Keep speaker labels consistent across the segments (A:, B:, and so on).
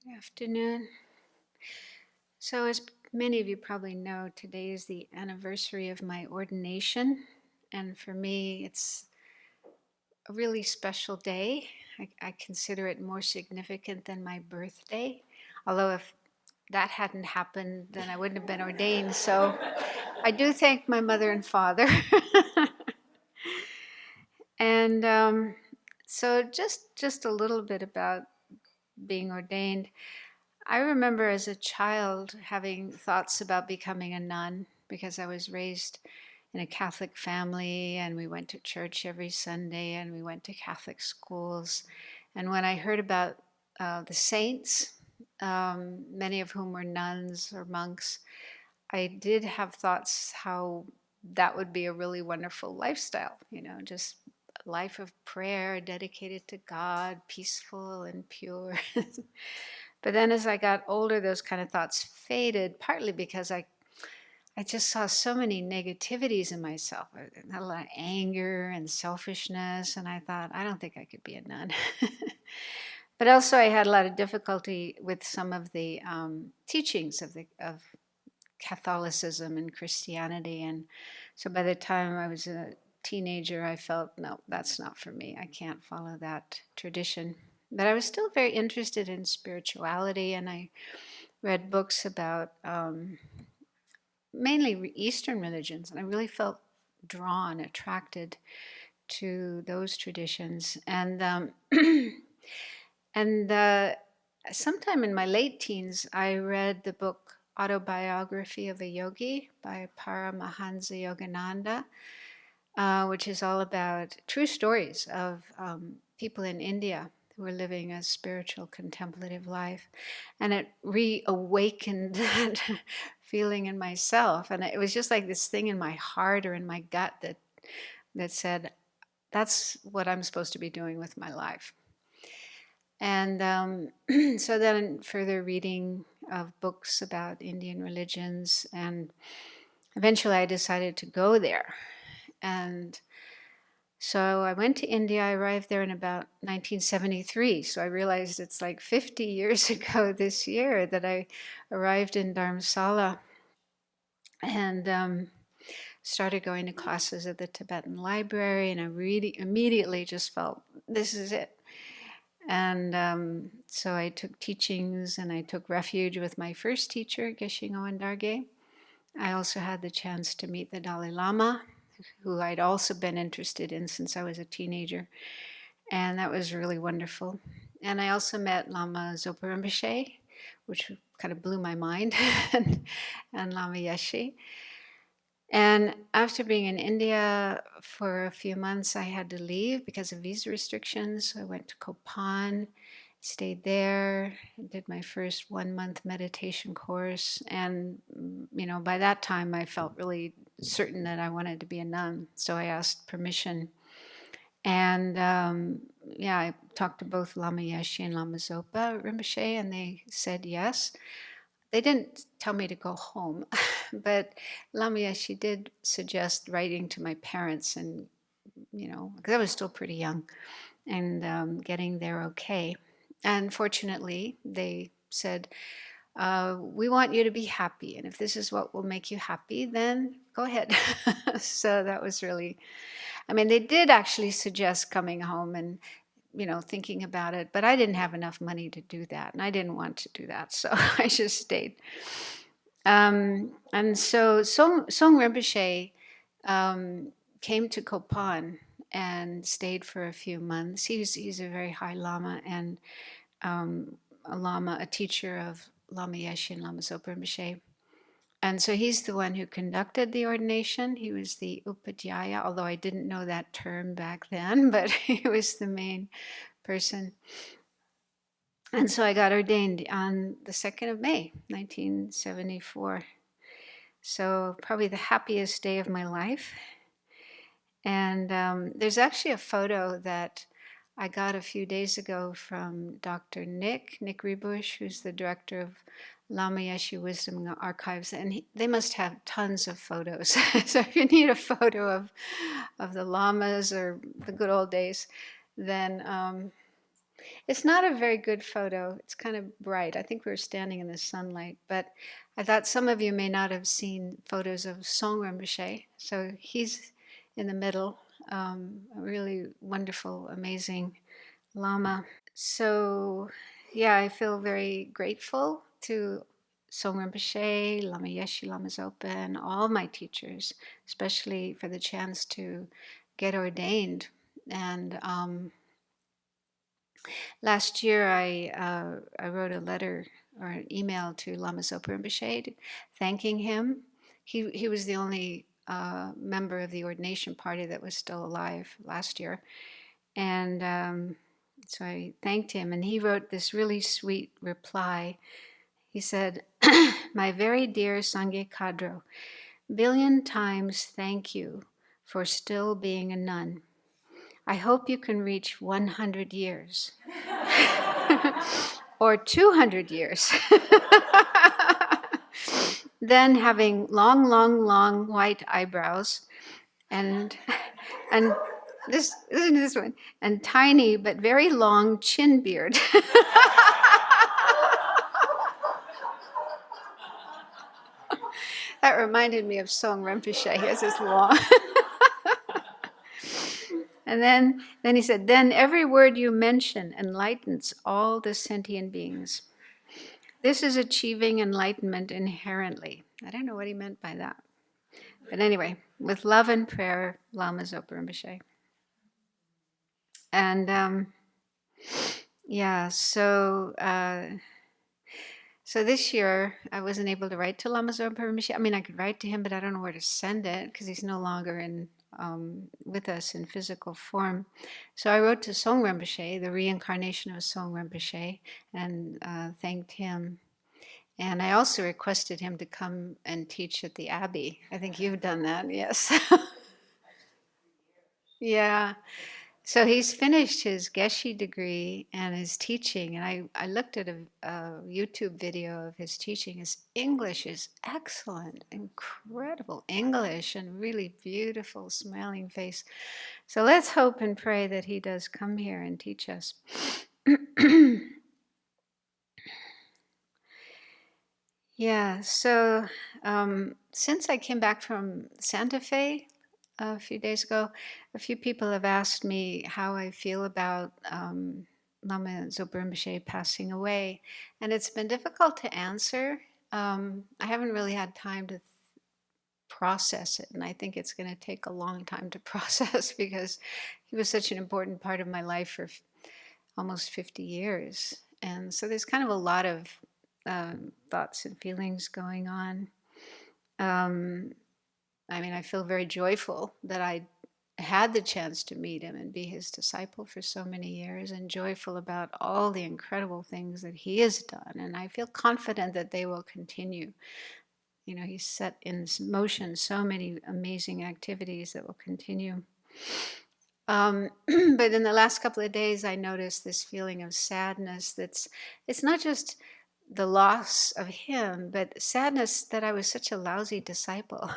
A: Good afternoon. So, as many of you probably know, today is the anniversary of my ordination. And for me, it's a really special day. I consider it more significant than my birthday. Although, if that hadn't happened, then I wouldn't have been ordained. So, I do thank my mother and father. and so, just a little bit about being ordained. I remember as a child having thoughts about becoming a nun because I was raised in a Catholic family and we went to church every Sunday and we went to Catholic schools. And when I heard about the saints, many of whom were nuns or monks, I did have thoughts how that would be a really wonderful lifestyle, just a life of prayer dedicated to God, peaceful and pure. But then as I got older, those kind of thoughts faded, partly because I just saw so many negativities in myself. I had a lot of anger and selfishness, and I thought, I don't think I could be a nun. But also, I had a lot of difficulty with some of the teachings of Catholicism and Christianity. And so by the time I was a teenager, I felt, no, that's not for me. I can't follow that tradition. But I was still very interested in spirituality, and I read books about mainly Eastern religions, and I really felt drawn, attracted to those traditions. And sometime in my late teens, I read the book Autobiography of a Yogi by Paramahansa Yogananda, which is all about true stories of people in India who were living a spiritual contemplative life. And it reawakened that feeling in myself. And it was just like this thing in my heart or in my gut that said, that's what I'm supposed to be doing with my life. And so then further reading of books about Indian religions, and eventually I decided to go there. And so I went to India. I arrived there in about 1973. So I realized it's like 50 years ago this year that I arrived in Dharamsala and started going to classes at the Tibetan library. And I really immediately just felt, this is it. And so I took teachings and I took refuge with my first teacher, Geshe Ngowan Darge. I also had the chance to meet the Dalai Lama, who I'd also been interested in since I was a teenager. And that was really wonderful. And I also met Lama Zopa Rinpoche, which kind of blew my mind, and Lama Yeshe. And after being in India for a few months, I had to leave because of visa restrictions. So I went to Kopan, stayed there, did my first 1 month meditation course. And, by that time, I felt really certain that I wanted to be a nun. So I asked permission. And I talked to both Lama Yeshe and Lama Zopa Rinpoche, and they said yes. They didn't tell me to go home, but Lama Yeshe did suggest writing to my parents, and because I was still pretty young, and getting there okay. And fortunately, they said, we want you to be happy, and if this is what will make you happy, then go ahead. So that was really, they did actually suggest coming home and thinking about it, but I didn't have enough money to do that, and I didn't want to do that, so I just stayed. And so Song Rinpoche came to Kopan and stayed for a few months. He's a very high Lama, and a teacher of Lama Yeshe and Lama Zopa Rinpoche. And so he's the one who conducted the ordination. He was the Upadhyaya, although I didn't know that term back then, but he was the main person. And so I got ordained on the 2nd of May, 1974. So probably the happiest day of my life. And there's actually a photo that I got a few days ago from Dr. Nick Rebush, who's the director of Lama Yeshe Wisdom Archives, and they must have tons of photos. So if you need a photo of the lamas or the good old days, then It's not a very good photo. It's kind of bright. I think we were standing in the sunlight, but I thought some of you may not have seen photos of Song Rinpoche. So he's in the middle, a really wonderful, amazing Lama. So, yeah, I feel very grateful to Song Rinpoche, Lama Yeshe, Lama Zopa, and all my teachers, especially for the chance to get ordained. And last year, I wrote a letter or an email to Lama Zopa Rinpoche thanking him. He was the only member of the ordination party that was still alive last year. And so I thanked him, and he wrote this really sweet reply. He said, "My very dear Sangye Kadro, billion times thank you for still being a nun. I hope you can reach 100 years or 200 years. Then having long, long, long white eyebrows and listen to this one, and tiny but very long chin beard." That reminded me of Song Rinpoche. He has this long. And then he said, "Then every word you mention enlightens all the sentient beings. This is achieving enlightenment inherently." I don't know what he meant by that. But anyway, with love and prayer, Lama Zopa Rinpoche. And yeah, so this year I wasn't able to write to Lama Zopa Rinpoche. I mean, I could write to him, but I don't know where to send it because he's no longer with us in physical form. So I wrote to Song Rinpoche, the reincarnation of Song Rinpoche, and thanked him. And I also requested him to come and teach at the Abbey. I think you've done that, yes. Yeah. So he's finished his Geshe degree and his teaching, and I looked at a YouTube video of his teaching. His English is excellent, incredible English, and really beautiful, smiling face. So let's hope and pray that he does come here and teach us. Yeah, so since I came back from Santa Fe a few days ago, a few people have asked me how I feel about Lama Zopa Rinpoche passing away. And it's been difficult to answer. I haven't really had time to process it. And I think it's going to take a long time to process because he was such an important part of my life for almost 50 years. And so there's kind of a lot of thoughts and feelings going on. I mean, I feel very joyful that I had the chance to meet him and be his disciple for so many years, and joyful about all the incredible things that he has done. And I feel confident that they will continue. You know, he's set in motion so many amazing activities that will continue. But in the last couple of days, I noticed this feeling of sadness it's not just the loss of him, but sadness that I was such a lousy disciple.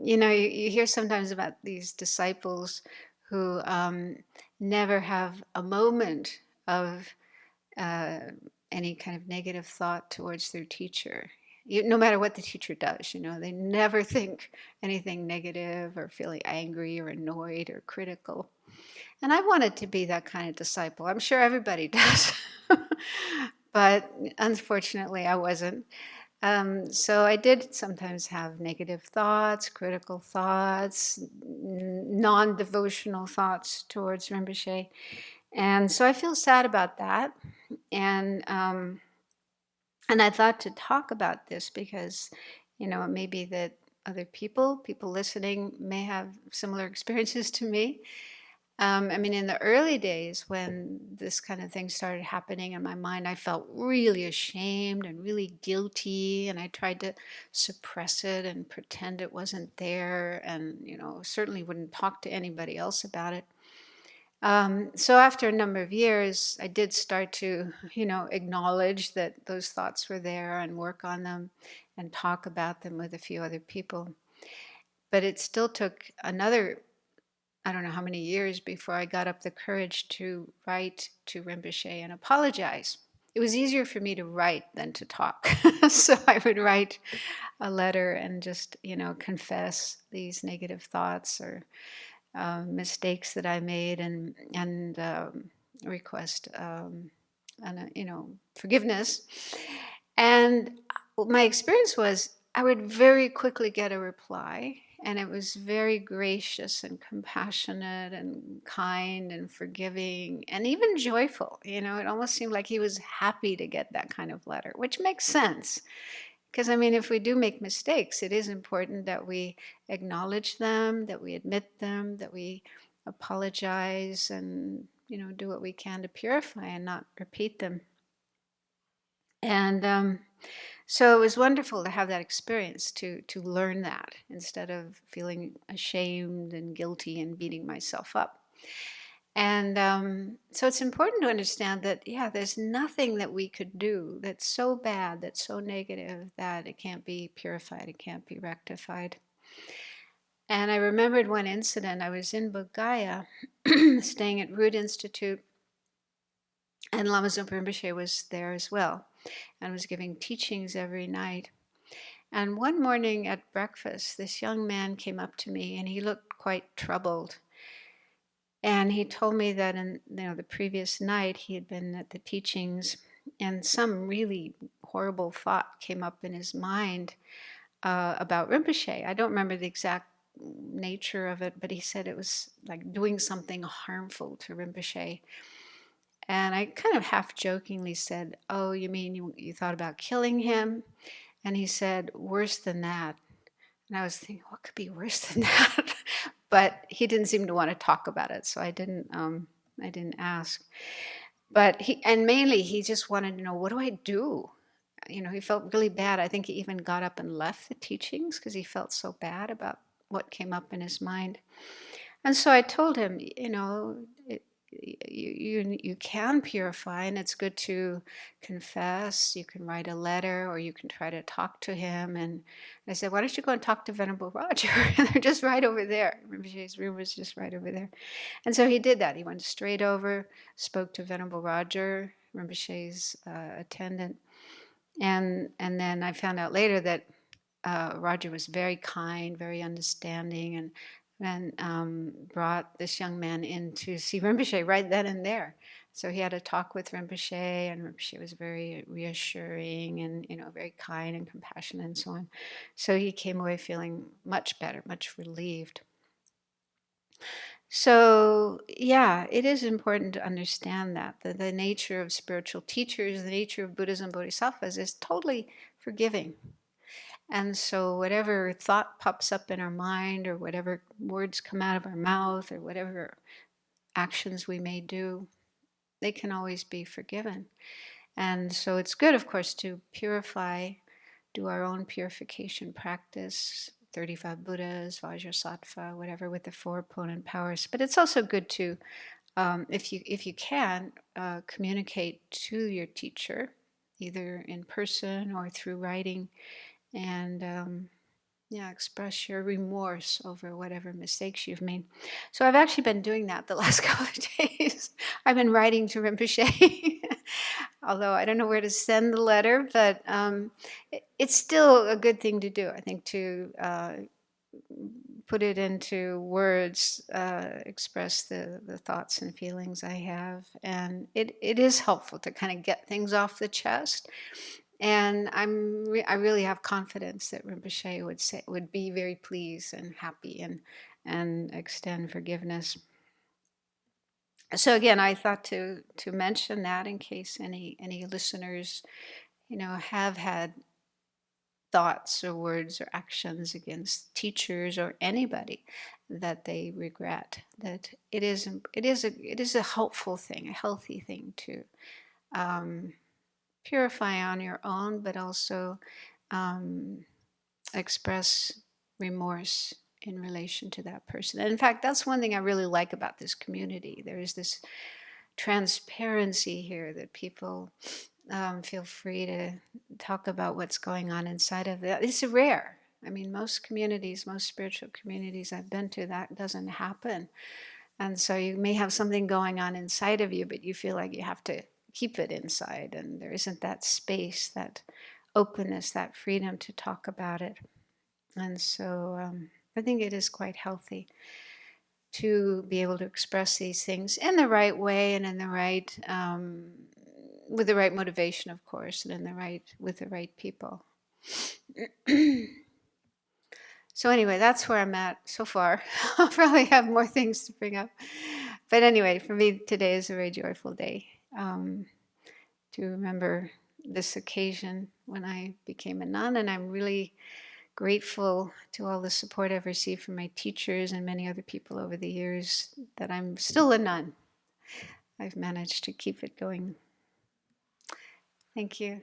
A: You know, you hear sometimes about these disciples who never have a moment of any kind of negative thought towards their teacher. No matter what the teacher does, you know, they never think anything negative or feeling angry or annoyed or critical. And I wanted to be that kind of disciple. I'm sure everybody does. But unfortunately, I wasn't. So I did sometimes have negative thoughts, critical thoughts, non-devotional thoughts towards Rinpoche. And so I feel sad about that. And I thought to talk about this because, you know, it may be that other people listening may have similar experiences to me. I mean, in the early days when this kind of thing started happening in my mind, I felt really ashamed and really guilty, and I tried to suppress it and pretend it wasn't there, and, you know, certainly wouldn't talk to anybody else about it. So after a number of years, I did start to, you know, acknowledge that those thoughts were there and work on them and talk about them with a few other people. But it still took another I don't know how many years before I got up the courage to write to Rinpoche and apologize. It was easier for me to write than to talk. So I would write a letter and just, confess these negative thoughts or mistakes that I made, and request forgiveness. And my experience was I would very quickly get a reply, and it was very gracious and compassionate and kind and forgiving and even joyful. It almost seemed like he was happy to get that kind of letter, which makes sense. Because, I mean, if we do make mistakes, it is important that we acknowledge them, that we admit them, that we apologize and, do what we can to purify and not repeat them. And so it was wonderful to have that experience, to learn that instead of feeling ashamed and guilty and beating myself up. And so it's important to understand that, yeah, there's nothing that we could do that's so bad, that's so negative, that it can't be purified, it can't be rectified. And I remembered one incident. I was in Bodh staying at Root Institute, and Lama Zopa Rinpoche was there as well, and was giving teachings every night. And one morning at breakfast, this young man came up to me, and he looked quite troubled. And he told me that in the previous night he had been at the teachings, and some really horrible thought came up in his mind about Rinpoche. I don't remember the exact nature of it, but he said it was like doing something harmful to Rinpoche. And I kind of half jokingly said, "Oh, you mean you thought about killing him?" And he said, "Worse than that." And I was thinking, what could be worse than that? But he didn't seem to want to talk about it, so I didn't ask. But mainly he just wanted to know, what do I do? He felt really bad. I think he even got up and left the teachings because he felt so bad about what came up in his mind. And so I told him, you can purify, and it's good to confess. You can write a letter, or you can try to talk to him. And I said, why don't you go and talk to Venerable Roger? They're just right over there. Rinpoche's room was just right over there. And so he did that. He went straight over, spoke to Venerable Roger, Rinpoche's attendant. And then I found out later that Roger was very kind, very understanding, and brought this young man in to see Rinpoche right then and there. So he had a talk with Rinpoche, and Rinpoche was very reassuring and very kind and compassionate and so on. So he came away feeling much better, much relieved. So yeah, it is important to understand that the nature of spiritual teachers, the nature of Buddhas and Bodhisattvas is totally forgiving. And so whatever thought pops up in our mind, or whatever words come out of our mouth, or whatever actions we may do, they can always be forgiven. And so it's good, of course, to purify, do our own purification practice, 35 Buddhas, Vajrasattva, whatever, with the 4 opponent powers. But it's also good to, if you can, communicate to your teacher, either in person or through writing, and express your remorse over whatever mistakes you've made. So I've actually been doing that the last couple of days. I've been writing to Rinpoche, although I don't know where to send the letter, but it's still a good thing to do, I think, to put it into words, express the thoughts and feelings I have. And it is helpful to kind of get things off the chest. And I really have confidence that Rinpoche would be very pleased and happy and extend forgiveness. So again, I thought to mention that in case any listeners, have had thoughts or words or actions against teachers or anybody that they regret. That it is a helpful thing, a healthy thing to purify on your own, but also express remorse in relation to that person. And in fact, that's one thing I really like about this community. There is this transparency here that people feel free to talk about what's going on inside of it. It's rare. I mean, most communities, most spiritual communities I've been to, that doesn't happen. And so you may have something going on inside of you, but you feel like you have to keep it inside. And there isn't that space, that openness, that freedom to talk about it. And so I think it is quite healthy to be able to express these things in the right way and in the right, with the right motivation, of course, and in the right, with the right people. So anyway, that's where I'm at so far. I'll probably have more things to bring up. But anyway, for me, today is a very joyful day to remember this occasion when I became a nun. And I'm really grateful to all the support I've received from my teachers and many other people over the years that I'm still a nun. I've managed to keep it going. Thank you.